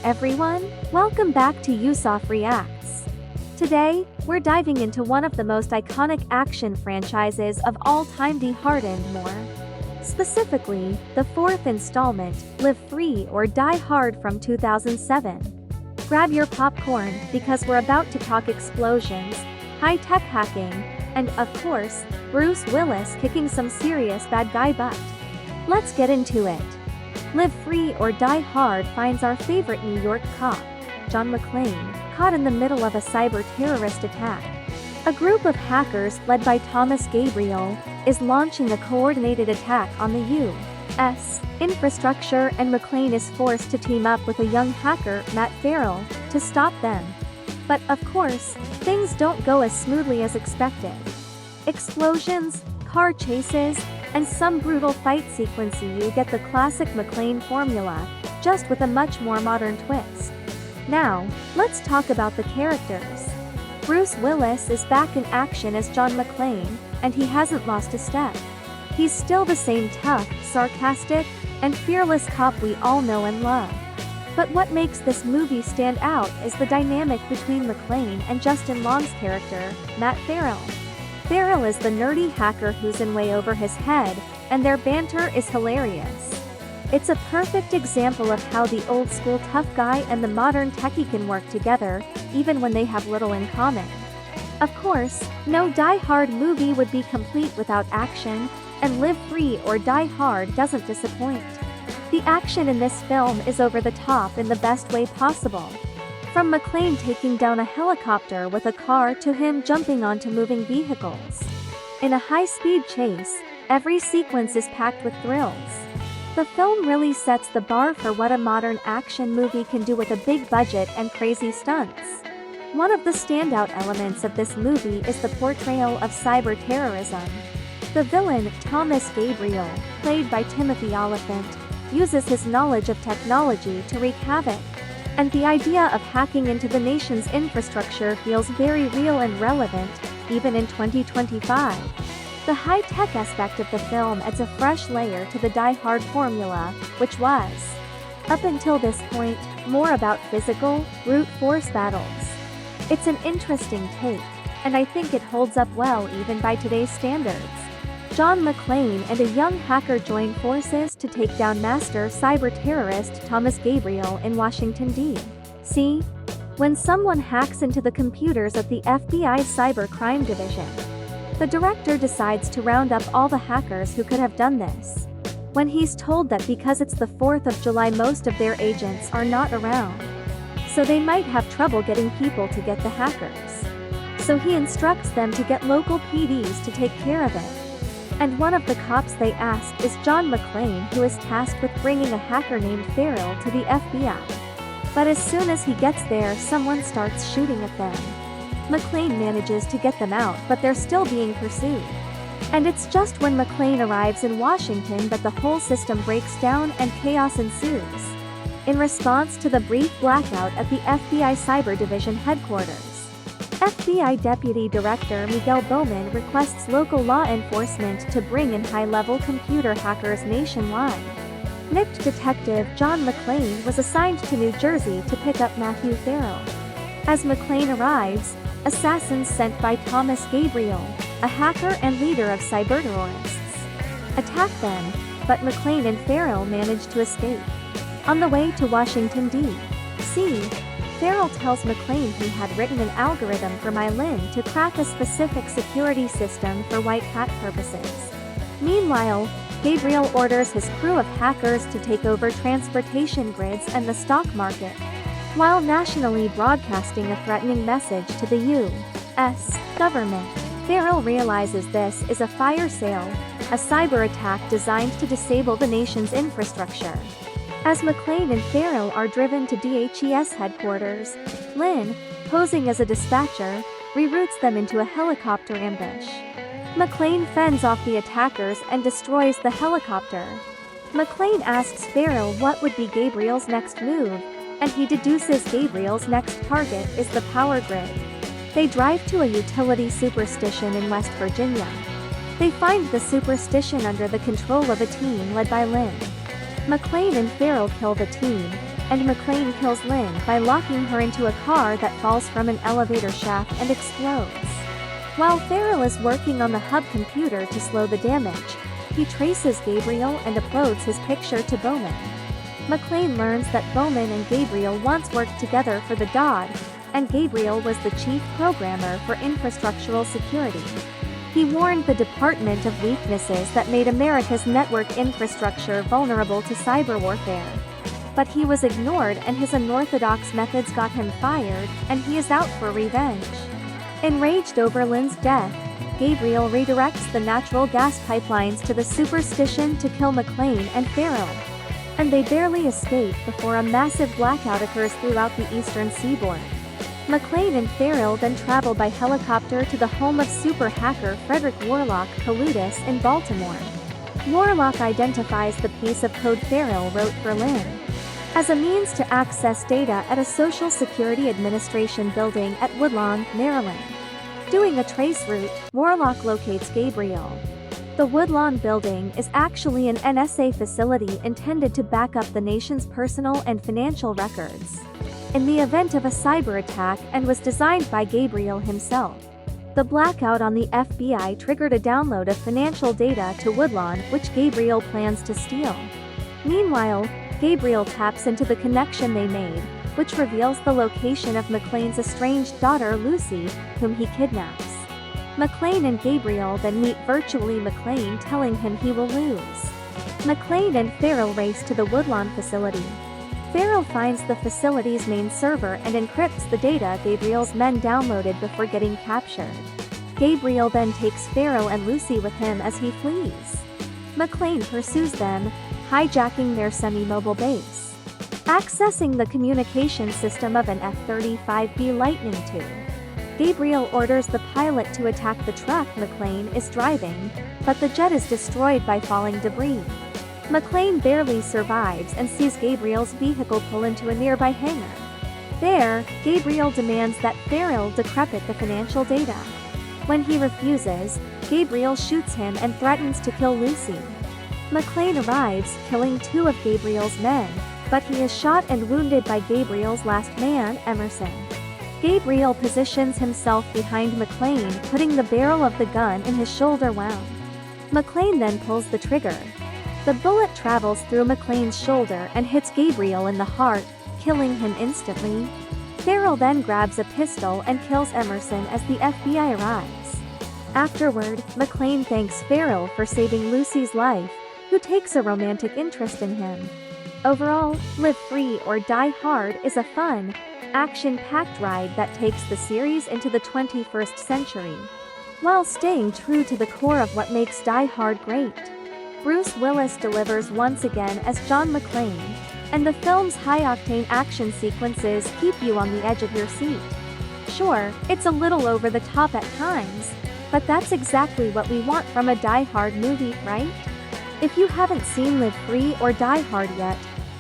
everyone, welcome back to Yusof Reacts. Today, we're diving into one of the most iconic action franchises of all time, Die Hard and More. Specifically, the fourth installment, Live Free or Die Hard from 2007. Grab your popcorn, because we're about to talk explosions, high-tech hacking, and, of course, Bruce Willis kicking some serious bad guy butt. Let's get into it. Live Free or Die Hard finds our favorite New York cop, John McClane, caught in the middle of a cyber-terrorist attack. A group of hackers led by Thomas Gabriel is launching a coordinated attack on the U.S. infrastructure, and McClane is forced to team up with a young hacker, Matt Farrell, to stop them. But, of course, things don't go as smoothly as expected. Explosions, car chases, and some brutal fight sequence. You get the classic McClane formula, just with a much more modern twist. Now, let's talk about the characters. Bruce Willis is back in action as John McClane, and he hasn't lost a step. He's still the same tough, sarcastic, and fearless cop we all know and love. But what makes this movie stand out is the dynamic between McClane and Justin Long's character, Matt Farrell. Farrell is the nerdy hacker who's in way over his head, and their banter is hilarious. It's a perfect example of how the old-school tough guy and the modern techie can work together, even when they have little in common. Of course, no Die Hard movie would be complete without action, and Live Free or Die Hard doesn't disappoint. The action in this film is over the top in the best way possible. From McClane taking down a helicopter with a car to him jumping onto moving vehicles. In a high-speed chase, every sequence is packed with thrills. The film really sets the bar for what a modern action movie can do with a big budget and crazy stunts. One of the standout elements of this movie is the portrayal of cyber-terrorism. The villain, Thomas Gabriel, played by Timothy Olyphant, uses his knowledge of technology to wreak havoc. And the idea of hacking into the nation's infrastructure feels very real and relevant, even in 2025. The high-tech aspect of the film adds a fresh layer to the Die Hard formula, which was, up until this point, more about physical, brute force battles. It's an interesting take, and I think it holds up well even by today's standards. John McClane and a young hacker join forces to take down master cyber-terrorist Thomas Gabriel in Washington, D.C. When someone hacks into the computers of the FBI's cybercrime division, the director decides to round up all the hackers who could have done this. When he's told that because it's the 4th of July most of their agents are not around, so they might have trouble getting people to get the hackers. So he instructs them to get local PDs to take care of it. And one of the cops they ask is John McClane, who is tasked with bringing a hacker named Farrell to the FBI. But as soon as he gets there, someone starts shooting at them. McClane manages to get them out, but they're still being pursued. And it's just when McClane arrives in Washington that the whole system breaks down and chaos ensues. In response to the brief blackout at the FBI Cyber Division headquarters, FBI Deputy Director Miguel Bowman requests local law enforcement to bring in high-level computer hackers nationwide. Nipped Detective John McClane was assigned to New Jersey to pick up Matthew Farrell. As McClane arrives, assassins sent by Thomas Gabriel, a hacker and leader of cyber-terrorists, attack them, but McClane and Farrell manage to escape. On the way to Washington, D.C., Farrell tells McClane he had written an algorithm for Mylin to crack a specific security system for white hat purposes. Meanwhile, Gabriel orders his crew of hackers to take over transportation grids and the stock market, while nationally broadcasting a threatening message to the U.S. government. Farrell realizes this is a fire sale, a cyber attack designed to disable the nation's infrastructure. As McClane and Farrell are driven to DHES headquarters, Lynn, posing as a dispatcher, reroutes them into a helicopter ambush. McClane fends off the attackers and destroys the helicopter. McClane asks Farrell what would be Gabriel's next move, and he deduces Gabriel's next target is the power grid. They drive to a utility superstition in West Virginia. They find the superstition under the control of a team led by Lynn. McClane and Farrell kill the team, and McClane kills Lynn by locking her into a car that falls from an elevator shaft and explodes. While Farrell is working on the hub computer to slow the damage, he traces Gabriel and uploads his picture to Bowman. McClane learns that Bowman and Gabriel once worked together for the DOD, and Gabriel was the chief programmer for infrastructural security. He warned the department of weaknesses that made America's network infrastructure vulnerable to cyber warfare. But he was ignored, and his unorthodox methods got him fired, and he is out for revenge. Enraged over Lynn's death, Gabriel redirects the natural gas pipelines to the superstition to kill McClane and Farrell. And they barely escape before a massive blackout occurs throughout the eastern seaboard. McClane and Farrell then travel by helicopter to the home of super hacker Frederick Warlock Kaludis in Baltimore. Warlock identifies the piece of code Farrell wrote for Lynn as a means to access data at a Social Security Administration building at Woodlawn, Maryland. Doing a trace route, Warlock locates Gabriel. The Woodlawn building is actually an NSA facility intended to back up the nation's personal and financial records in the event of a cyber attack, and was designed by Gabriel himself. The blackout on the FBI triggered a download of financial data to Woodlawn, which Gabriel plans to steal. Meanwhile, Gabriel taps into the connection they made, which reveals the location of McClane's estranged daughter Lucy, whom he kidnaps. McClane and Gabriel then meet virtually McClane, telling him he will lose. McClane and Farrell race to the Woodlawn facility. Farrell finds the facility's main server and encrypts the data Gabriel's men downloaded before getting captured. Gabriel then takes Farrell and Lucy with him as he flees. McClane pursues them, hijacking their semi-mobile base. Accessing the communication system of an F-35B Lightning II, Gabriel orders the pilot to attack the truck McClane is driving, but the jet is destroyed by falling debris. McClane barely survives and sees Gabriel's vehicle pull into a nearby hangar. There, Gabriel demands that Farrell decrypt the financial data. When he refuses, Gabriel shoots him and threatens to kill Lucy. McClane arrives, killing 2 of Gabriel's men, but he is shot and wounded by Gabriel's last man, Emerson. Gabriel positions himself behind McClane, putting the barrel of the gun in his shoulder wound. McClane then pulls the trigger. The bullet travels through McClane's shoulder and hits Gabriel in the heart, killing him instantly. Farrell then grabs a pistol and kills Emerson as the FBI arrives. Afterward, McClane thanks Farrell for saving Lucy's life, who takes a romantic interest in him. Overall, Live Free or Die Hard is a fun, action-packed ride that takes the series into the 21st century, while staying true to the core of what makes Die Hard great. Bruce Willis delivers once again as John McClane, and the film's high-octane action sequences keep you on the edge of your seat. Sure, it's a little over the top at times, but that's exactly what we want from a Die Hard movie, right? If you haven't seen Live Free or Die Hard yet,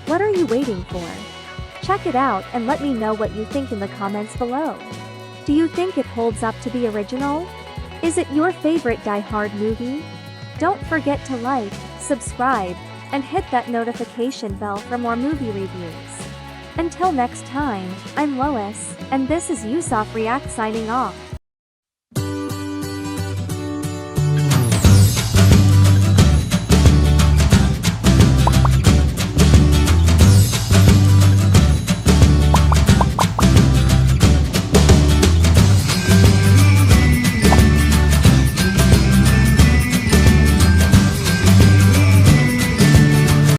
what are you waiting for? Check it out and let me know what you think in the comments below. Do you think it holds up to the original? Is it your favorite Die Hard movie? Don't forget to like, subscribe, and hit that notification bell for more movie reviews. Until next time, I'm Lois, and this is Usoft React signing off.